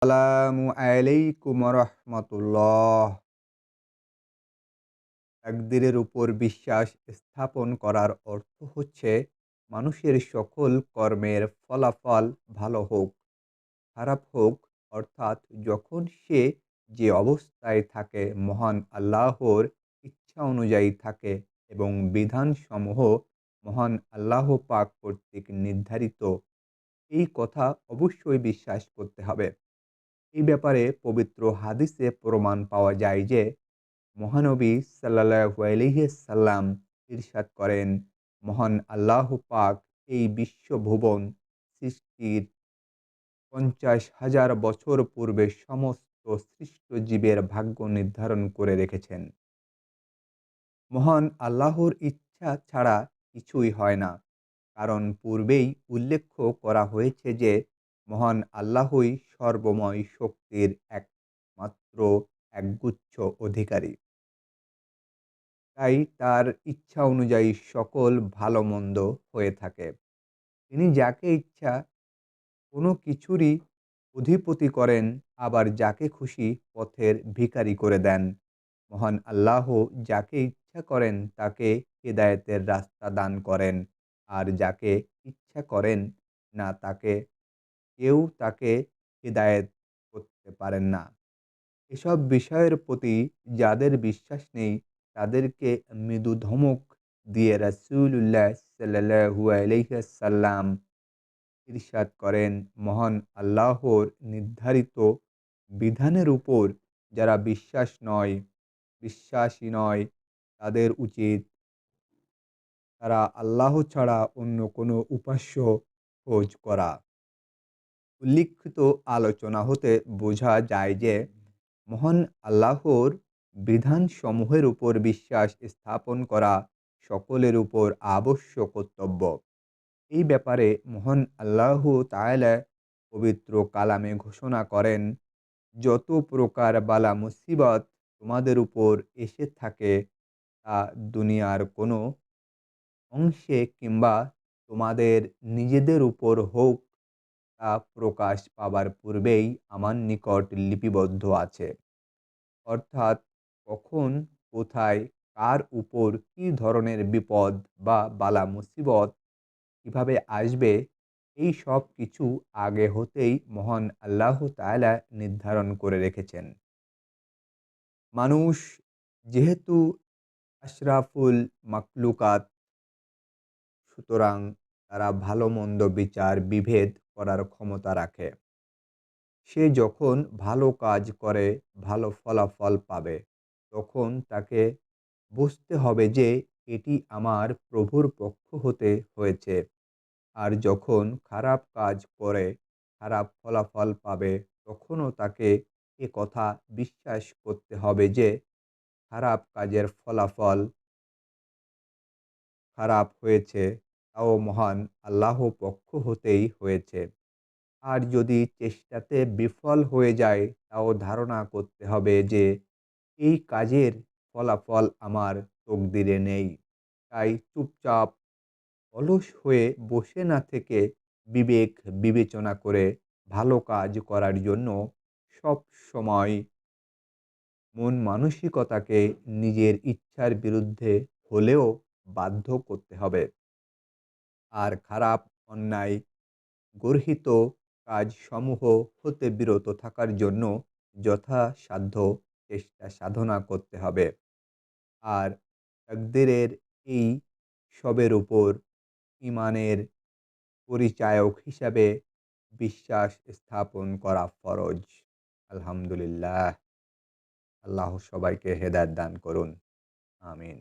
আসসালামু আলাইকুম রহমতুল্লাহ। তাকদীরের উপর বিশ্বাস স্থাপন করার অর্থ হচ্ছে মানুষের সকল কর্মের ফলাফল ভালো হোক, খারাপ হোক, অর্থাৎ যখন সে যে অবস্থায় থাকে মহান আল্লাহর ইচ্ছা অনুযায়ী থাকে এবং বিধানসমূহ মহান আল্লাহ পাক কর্তৃক নির্ধারিত। এই কথা অবশ্যই বিশ্বাস করতে হবে। এই ব্যাপারে পবিত্র হাদিসে প্রমাণ পাওয়া যায় যে মহানবী সাল্লাল্লাহু আলাইহি সাল্লাম ইরশাদ করেন, মহান আল্লাহ পাক এই বিশ্বভুবন সৃষ্টির ৫০,০০০ বছর পূর্বে সমস্ত সৃষ্ট জীবের ভাগ্য নির্ধারণ করে রেখেছেন। মহান আল্লাহর ইচ্ছা ছাড়া কিছুই হয় না। কারণ পূর্বেই উল্লেখ করা হয়েছে যে মহান আল্লাহই সর্বময় শক্তির একমাত্র একগুচ্ছ অধিকারী। তাই তার ইচ্ছা অনুযায়ী সকল ভালো মন্দ হয়ে থাকে। তিনি যাকে ইচ্ছা কোনো কিছুরই অধিপতি করেন, আবার যাকে খুশি পথের ভিখারি করে দেন। মহান আল্লাহ যাকে ইচ্ছা করেন তাকে হেদায়েতের রাস্তা দান করেন, আর যাকে ইচ্ছা করেন না কেউ তাকে হেদায়েত করতে পারেন না। এসব বিষয়ের প্রতি যাদের বিশ্বাস নেই তাদেরকে মৃদু ধমক দিয়ে রাসূলুল্লাহ সাল্লাল্লাহু আলাইহি ওয়াসাল্লাম ইরশাদ করেন, মহান আল্লাহর নির্ধারিত বিধানের উপর যারা বিশ্বাসী নয়, তাদের উচিত তারা আল্লাহ ছাড়া অন্য কোনো উপাস্য খোঁজ করা। উল্লিখিত আলোচনা হতে বোঝা যায় যে মহান আল্লাহর বিধানসমূহের উপর বিশ্বাস স্থাপন করা সকলের উপর আবশ্যক কর্তব্য। এই ব্যাপারে মহান আল্লাহ তাআলা পবিত্র কালামে ঘোষণা করেন, যত প্রকার বালা মুসিবত তোমাদের উপর এসে থাকে তা দুনিয়ার কোনো অংশে কিংবা তোমাদের নিজেদের উপর হোক, তা প্রকাশ পাবার পূর্বেই আমার নিকট লিপিবদ্ধ আছে। অর্থাৎ কখন, কোথায়, কার উপর কী ধরনের বিপদ বা বালা মুসিবত কিভাবে আসবে, এই সব কিছু আগে হতেই মহান আল্লাহ তাআলা নির্ধারণ করে রেখেছেন। মানুষ যেহেতু আশরাফুল মাখলুকাত, সুতরাং তারা ভালো মন্দ বিচার বিভেদ করার ক্ষমতা রাখে। সে যখন ভালো কাজ করে ভালো ফলাফল পাবে, তখন তাকে বুঝতে হবে যে এটি আমার প্রভুর পক্ষ হতে হয়েছে। আর যখন খারাপ কাজ করে খারাপ ফলাফল পাবে, তখনও তাকে এ কথা বিশ্বাস করতে হবে যে খারাপ কাজের ফলাফল খারাপ হয়েছে, তাও মহান আল্লাহ পক্ষ হতেই হয়েছে। আর যদি চেষ্টাতে বিফল হয়ে যায়, তাও ধারণা করতে হবে যে এই কাজের ফলাফল আমার তকদিরে নেই। তাই চুপচাপ অলস হয়ে বসে না থেকে বিবেক বিবেচনা করে ভালো কাজ করার জন্য সব সময় মন মানসিকতাকে নিজের ইচ্ছার বিরুদ্ধে হলেও বাধ্য করতে হবে। আর খারাপ, অন্যায়, গর্হিত কাজসমূহ হতে বিরত থাকার জন্য যথাসাধ্য চেষ্টা সাধনা করতে হবে। আর তাকদীরের এই সবের উপর ঈমানের পরিচায়ক হিসাবে বিশ্বাস স্থাপন করা ফরজ। আলহামদুলিল্লাহ। আল্লাহ সবাইকে হেদায়েত দান করুন। আমিন।